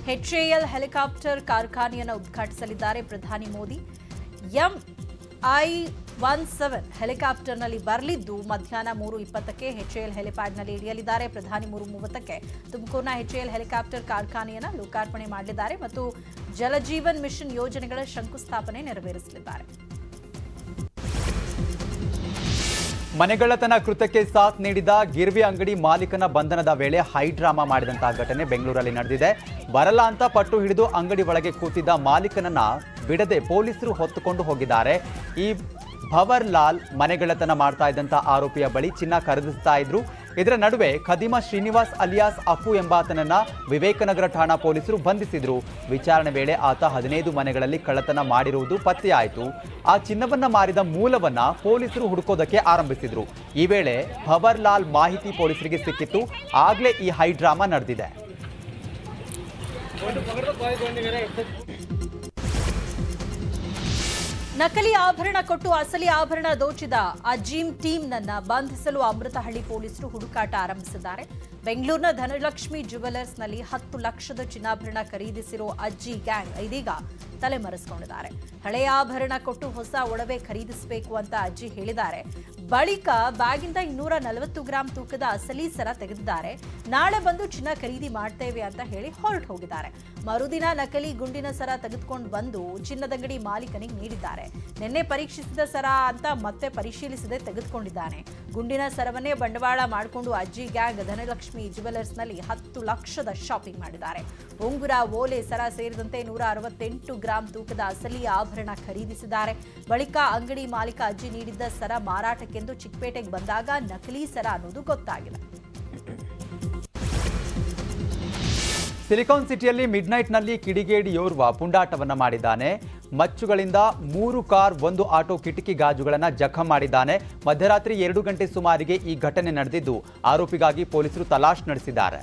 HAL ಹೆಲಿಕಾಪ್ಟರ್ ಕಾರ್ಖಾನೆಯನ್ನು ಉದ್ಘಾಟಿಸಲಿದ್ದಾರೆ ಪ್ರಧಾನಿ ಮೋದಿ. MI-17 ಹೆಲಿಕಾಪ್ಟರ್ನಲ್ಲಿ ಬರಲಿದ್ದು ಮಧ್ಯಾಹ್ನ 3:20ಕ್ಕೆ HAL ಹೆಲಿಪ್ಯಾಡ್ನಲ್ಲಿ ಇಳಿಯಲಿದ್ದಾರೆ. ಪ್ರಧಾನಿ 3:30ಕ್ಕೆ ತುಮಕೂರಿನ HAL ಹೆಲಿಕಾಪ್ಟರ್ ಕಾರ್ಖಾನೆಯನ್ನು ಲೋಕಾರ್ಪಣೆ ಮಾಡಲಿದ್ದಾರೆ ಮತ್ತು ಜಲಜೀವನ್ ಮಿಷನ್ ಯೋಜನೆಗಳ ಶಂಕುಸ್ಥಾಪನೆ ನೆರವೇರಿಸಲಿದ್ದಾರೆ. ಮನೆಗಳ್ಳತನ ಕೃತ್ಯಕ್ಕೆ ಸಾಥ್ ನೀಡಿದ ಗಿರ್ವಿ ಅಂಗಡಿ ಮಾಲೀಕನ ಬಂಧನದ ವೇಳೆ ಹೈ ಡ್ರಾಮಾ ಮಾಡಿದಂತಹ ಘಟನೆ ಬೆಂಗಳೂರಲ್ಲಿ ನಡೆದಿದೆ. ಬರಲ್ಲ ಅಂತ ಪಟ್ಟು ಹಿಡಿದು ಅಂಗಡಿ ಒಳಗೆ ಕೂತಿದ್ದ ಮಾಲೀಕನನ್ನ ಬಿಡದೆ ಪೊಲೀಸರು ಹೊತ್ತುಕೊಂಡು ಹೋಗಿದ್ದಾರೆ. ಈ ಭವರ್ ಲಾಲ್ ಮನೆಗಳ್ಳತನ ಮಾಡ್ತಾ ಇದ್ದಂಥ ಆರೋಪಿಯ ಬಳಿ ಚಿನ್ನ ಖರೀದಿಸ್ತಾ ಇದ್ರು. ಇದರ ನಡುವೆ ಖದೀಮ ಶ್ರೀನಿವಾಸ್ ಅಲಿಯಾಸ್ ಅಪ್ಪು ಎಂಬಾತನನ್ನ ವಿವೇಕನಗರ ಠಾಣಾ ಪೊಲೀಸರು ಬಂಧಿಸಿದ್ರು. ವಿಚಾರಣೆ ವೇಳೆ ಆತ 15 ಮನೆಗಳಲ್ಲಿ ಕಳ್ಳತನ ಮಾಡಿರುವುದು ಪತ್ತೆಯಾಯಿತು. ಆ ಚಿನ್ನವನ್ನ ಮಾರಿದ ಮೂಲವನ್ನ ಪೊಲೀಸರು ಹುಡುಕೋದಕ್ಕೆ ಆರಂಭಿಸಿದ್ರು. ಈ ವೇಳೆ ಭವರ್ ಲಾಲ್ ಮಾಹಿತಿ ಪೊಲೀಸರಿಗೆ ಸಿಕ್ಕಿತ್ತು. ಆಗ್ಲೇ ಈ ಹೈ ಡ್ರಾಮಾ ನಡೆದಿದೆ. ನಕಲಿ ಆಭರಣ ಕೊಟ್ಟು ಅಸಲಿ ಆಭರಣ ದೋಚಿದ ಅಜೀಂ ಟೀಮ್ನನ್ನ ಬಂಧಿಸಲು ಅಮೃತಹಳ್ಳಿ ಪೊಲೀಸರು ಹುಡುಕಾಟ ಆರಂಭಿಸಿದ್ದಾರೆ. ಬೆಂಗಳೂರಿನ ಧನಲಕ್ಷ್ಮಿ ಜ್ಯುವೆಲರ್ಸ್ನಲ್ಲಿ 10 ಲಕ್ಷದ ಚಿನ್ನಾಭರಣ ಖರೀದಿಸಿರೋ ಅಜ್ಜಿ ಗ್ಯಾಂಗ್ ಇದೀಗ ತಲೆಮರೆಸಿಕೊಂಡಿದ್ದಾರೆ. ಹಳೆಯ ಆಭರಣ ಕೊಟ್ಟು ಹೊಸ ಒಡವೆ ಖರೀದಿಸಬೇಕು ಅಂತ ಅಜ್ಜಿ ಹೇಳಿದ್ದಾರೆ. ಬಳಿಕ ಬ್ಯಾಗಿಂದ 240 ಗ್ರಾಂ ತೂಕದ ಅಸಲಿ ಸರ ತೆಗೆದಿದ್ದಾರೆ. ನಾಳೆ ಬಂದು ಚಿನ್ನ ಖರೀದಿ ಮಾಡ್ತೇವೆ ಅಂತ ಹೇಳಿ ಹೊರಟು ಹೋಗಿದ್ದಾರೆ. ಮರುದಿನ ನಕಲಿ ಗುಂಡಿನ ಸರ ತೆಗೆದುಕೊಂಡು ಬಂದು ಚಿನ್ನದಂಗಡಿ ಮಾಲೀಕನಿಗೆ ನೀಡಿದ್ದಾರೆ. ನಿನ್ನೆ ಪರೀಕ್ಷಿಸಿದ ಸರ ಅಂತ ಮತ್ತೆ ಪರಿಶೀಲಿಸದೆ ತೆಗೆದುಕೊಂಡಿದ್ದಾನೆ. ಗುಂಡಿನ ಸರವನ್ನೇ ಬಂಡವಾಳ ಮಾಡಿಕೊಂಡು ಅಜ್ಜಿ ಗ್ಯಾಂಗ್ ಧನಲಕ್ಷ್ಮಿ ಜ್ಯುವೆಲರ್ಸ್ನಲ್ಲಿ 10 ಲಕ್ಷದ ಶಾಪಿಂಗ್ ಮಾಡಿದ್ದಾರೆ. ಉಂಗುರ, ಓಲೆ, ಸರ ಸೇರಿದಂತೆ 168 ಗ್ರಾಂ ತೂಕದ ಅಸಲಿ ಆಭರಣ ಖರೀದಿಸಿದ್ದಾರೆ. ಬಳಿಕ ಅಂಗಡಿ ಮಾಲೀಕ ಅಜ್ಜಿ ನೀಡಿದ್ದ ಸರ ಮಾರಾಟಕ್ಕೆಂದು ಚಿಕ್ಕಪೇಟೆಗೆ ಬಂದಾಗ ನಕಲಿ ಸರ ಅನ್ನೋದು ಗೊತ್ತಾಗಿದೆ. ಸಿಲಿಕಾನ್ ಸಿಟಿಯಲ್ಲಿ ಮಿಡ್ನೈಟ್ನಲ್ಲಿ ಕಿಡಿಗೇಡಿಯೋರ್ವ ಪುಂಡಾಟವನ್ನು ಮಾಡಿದ್ದಾನೆ. ಮಚ್ಚುಗಳಿಂದ 3 ಕಾರ್ 1 ಆಟೋ ಕಿಟಕಿ ಗಾಜುಗಳನ್ನು ಜಖಂ ಮಾಡಿದ್ದಾನೆ. ಮಧ್ಯರಾತ್ರಿ 2 ಗಂಟೆ ಸುಮಾರಿಗೆ ಈ ಘಟನೆ ನಡೆದಿದ್ದು ಆರೋಪಿಗಾಗಿ ಪೊಲೀಸರು ತಲಾಶ್ ನಡೆಸಿದ್ದಾರೆ.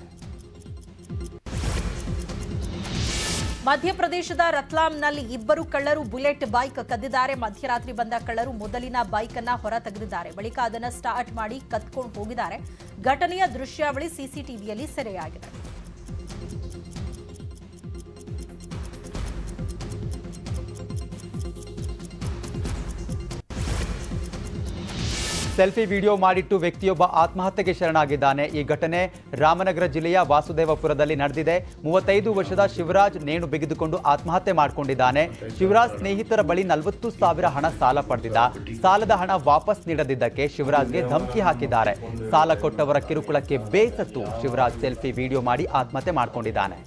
ಮಧ್ಯಪ್ರದೇಶದ ರತ್ಲಾಂನಲ್ಲಿ ಇಬ್ಬರು ಕಳ್ಳರು ಬುಲೆಟ್ ಬೈಕ್ ಕದ್ದಿದ್ದಾರೆ. ಮಧ್ಯರಾತ್ರಿ ಬಂದ ಕಳ್ಳರು ಮೊದಲಿನ ಬೈಕ್ ಅನ್ನ ಹೊರ ತೆಗೆದಿದ್ದಾರೆ. ಬಳಿಕ ಅದನ್ನು ಸ್ಟಾರ್ಟ್ ಮಾಡಿ ಕದ್ಕೊಂಡು ಹೋಗಿದ್ದಾರೆ. ಘಟನೆಯ ದೃಶ್ಯಾವಳಿ ಸಿಸಿಟಿವಿಯಲ್ಲಿ ಸೆರೆಯಾಗಿದೆ. ಸೆಲ್ಫಿ ವಿಡಿಯೋ ಮಾಡಿಟ್ಟು ವ್ಯಕ್ತಿಯೊಬ್ಬ ಆತ್ಮಹತ್ಯೆಗೆ ಶರಣಾಗಿದ್ದಾನೆ. ಈ ಘಟನೆ ರಾಮನಗರ ಜಿಲ್ಲೆಯ ವಾಸುದೇವಪುರದಲ್ಲಿ ನಡೆದಿದೆ. 35 ವರ್ಷದ ಶಿವರಾಜ್ ನೇಣು ಬಿಗಿದುಕೊಂಡು ಆತ್ಮಹತ್ಯೆ ಮಾಡಿಕೊಂಡಿದ್ದಾನೆ. ಶಿವರಾಜ್ ಸ್ನೇಹಿತರ ಬಳಿ 40,000 ಹಣ ಸಾಲ ಪಡೆದಿದ್ದ. ಸಾಲದ ಹಣ ವಾಪಸ್ ನೀಡದಿದ್ದಕ್ಕೆ ಶಿವರಾಜ್ಗೆ ಧಮಕಿ ಹಾಕಿದ್ದಾರೆ. ಸಾಲ ಕೊಟ್ಟವರ ಕಿರುಕುಳಕ್ಕೆ ಬೇಸತ್ತು ಶಿವರಾಜ್ ಸೆಲ್ಫಿ ವಿಡಿಯೋ ಮಾಡಿ ಆತ್ಮಹತ್ಯೆ ಮಾಡಿಕೊಂಡಿದ್ದಾನೆ.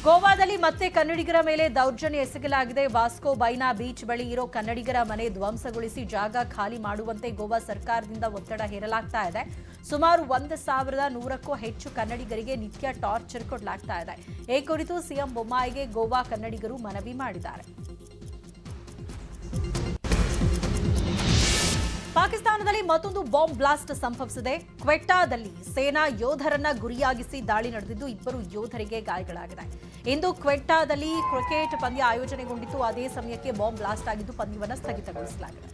ಗೋವಾದಲ್ಲಿ ಮತ್ತೆ ಕನ್ನಡಿಗರ ಮೇಲೆ ದೌರ್ಜನ್ಯ ಎಸಗಲಾಗಿದೆ. ವಾಸ್ಕೋ ಬೈನಾ ಬೀಚ್ ಬಳಿ ಇರೋ ಕನ್ನಡಿಗರ ಮನೆ ಧ್ವಂಸಗೊಳಿಸಿ ಜಾಗ ಖಾಲಿ ಮಾಡುವಂತೆ ಗೋವಾ ಸರ್ಕಾರದಿಂದ ಒತ್ತಡ ಹೇರಲಾಗ್ತಾ ಇದೆ. ಸುಮಾರು 1,100ಕ್ಕೂ ಹೆಚ್ಚು ಕನ್ನಡಿಗರಿಗೆ ನಿತ್ಯ ಟಾರ್ಚರ್ ಕೊಡಲಾಗ್ತಾ ಇದೆ. ಈ ಕುರಿತು ಸಿಎಂ ಬೊಮ್ಮಾಯಿಗೆ ಗೋವಾ ಕನ್ನಡಿಗರು ಮನವಿ ಮಾಡಿದ್ದಾರೆ. ಪಾಕಿಸ್ತಾನದಲ್ಲಿ ಮತ್ತೊಂದು ಬಾಂಬ್ ಬ್ಲಾಸ್ಟ್ ಸಂಭವಿಸಿದೆ. ಕ್ವೆಟ್ಟಾದಲ್ಲಿ ಸೇನಾ ಯೋಧರನ್ನ ಗುರಿಯಾಗಿಸಿ ದಾಳಿ ನಡೆದಿದ್ದು 2 ಯೋಧರಿಗೆ ಗಾಯಗಳಾಗಿದೆ. ಇಂದು ಕ್ವೆಟ್ಟಾದಲ್ಲಿ ಕ್ರಿಕೆಟ್ ಪಂದ್ಯ ಆಯೋಜನೆಗೊಂಡಿತ್ತು. ಅದೇ ಸಮಯಕ್ಕೆ ಬಾಂಬ್ ಬ್ಲಾಸ್ಟ್ ಆಗಿದ್ದು ಪಂದ್ಯವನ್ನು ಸ್ಥಗಿತಗೊಳಿಸಲಾಗಿದೆ.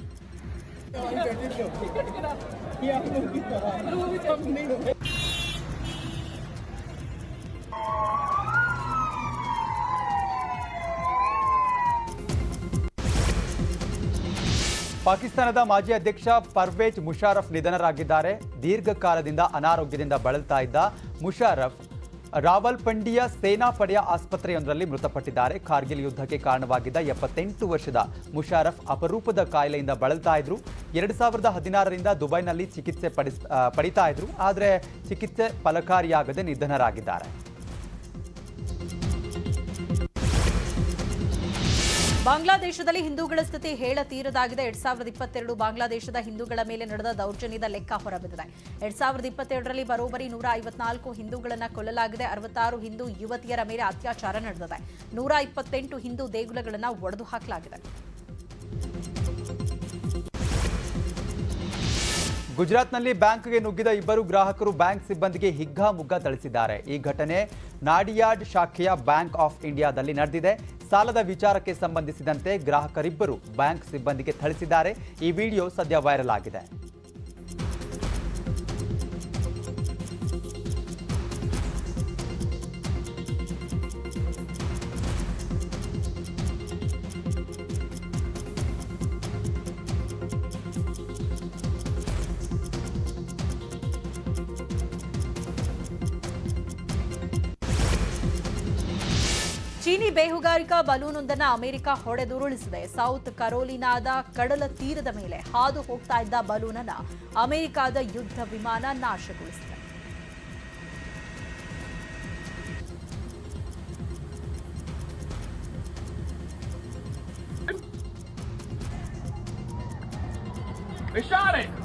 ಪಾಕಿಸ್ತಾನದ ಮಾಜಿ ಅಧ್ಯಕ್ಷ ಪರ್ವೇಜ್ ಮುಷಾರಫ್ ನಿಧನರಾಗಿದ್ದಾರೆ. ದೀರ್ಘಕಾಲದಿಂದ ಅನಾರೋಗ್ಯದಿಂದ ಬಳಲ್ತಾ ಇದ್ದ ಮುಷಾರಫ್ ರಾವಲ್ಪಿಂಡಿಯ ಸೇನಾಪಡೆಯ ಆಸ್ಪತ್ರೆಯೊಂದರಲ್ಲಿ ಮೃತಪಟ್ಟಿದ್ದಾರೆ. ಕಾರ್ಗಿಲ್ ಯುದ್ಧಕ್ಕೆ ಕಾರಣವಾಗಿದ್ದ 78 ವರ್ಷದ ಮುಷಾರಫ್ ಅಪರೂಪದ ಕಾಯಿಲೆಯಿಂದ ಬಳಲ್ತಾ ಇದ್ರು. 2016ರಿಂದ ದುಬೈನಲ್ಲಿ ಚಿಕಿತ್ಸೆ ಪಡಿತಾ ಇದ್ರು. ಆದರೆ ಚಿಕಿತ್ಸೆ ಫಲಕಾರಿಯಾಗದೆ ನಿಧನರಾಗಿದ್ದಾರೆ. ಬಾಂಗ್ಲಾದೇಶದಲ್ಲಿ ಹಿಂದೂಗಳ ಸ್ಥಿತಿ ಹೇಳತೀರದಾಗಿದೆ. 2022 ಬಾಂಗ್ಲಾದೇಶದ ಹಿಂದೂಗಳ ಮೇಲೆ ನಡೆದ ದೌರ್ಜನ್ಯದ ಲೆಕ್ಕ ಹೊರಬಿದ್ದಿದೆ. 2022ರಲ್ಲಿ ಬರೋಬ್ಬರಿ 154 ಹಿಂದೂಗಳನ್ನು ಕೊಲ್ಲಲಾಗಿದೆ. 66 ಹಿಂದೂ ಯುವತಿಯರ ಮೇಲೆ ಅತ್ಯಾಚಾರ ನಡೆದಿದೆ. 128 ಹಿಂದೂ ದೇಗುಲಗಳನ್ನು ಒಡೆದು ಹಾಕಲಾಗಿದೆ. ಗುಜರಾತ್ನಲ್ಲಿ ಬ್ಯಾಂಕ್ಗೆ ನುಗ್ಗಿದ 2 ಗ್ರಾಹಕರು ಬ್ಯಾಂಕ್ ಸಿಬ್ಬಂದಿಗೆ ಹಿಗ್ಗಾಮುಗ್ಗಾ ಥಳಿಸಿದ್ದಾರೆ. ಈ ಘಟನೆ ನಾಡಿಯಾಡ್ ಶಾಖೆಯ ಬ್ಯಾಂಕ್ ಆಫ್ ಇಂಡಿಯಾದಲ್ಲಿ ನಡೆದಿದೆ. ಸಾಲದ ವಿಚಾರಕ್ಕೆ ಸಂಬಂಧಿಸಿದಂತೆ ಗ್ರಾಹಕರಿಬ್ಬರು ಬ್ಯಾಂಕ್ ಸಿಬ್ಬಂದಿಗೆ ಥಳಿಸಿದ್ದಾರೆ. ಈ ವಿಡಿಯೋ ಸದ್ಯ ವೈರಲ್ ಆಗಿದೆ. ಚೀನಿ ಬೇಹುಗಾರಿಕಾ ಬಲೂನೊಂದನ್ನು ಅಮೆರಿಕ ಹೊಡೆದುರುಳಿಸಿದೆ. ಸೌತ್ ಕರೋಲಿನಾದ ಕಡಲ ತೀರದ ಮೇಲೆ ಹಾದು ಹೋಗ್ತಾ ಇದ್ದ ಬಲೂನನ್ನು ಅಮೆರಿಕದ ಯುದ್ಧ ವಿಮಾನ ನಾಶಗೊಳಿಸಿದೆ. They shot it!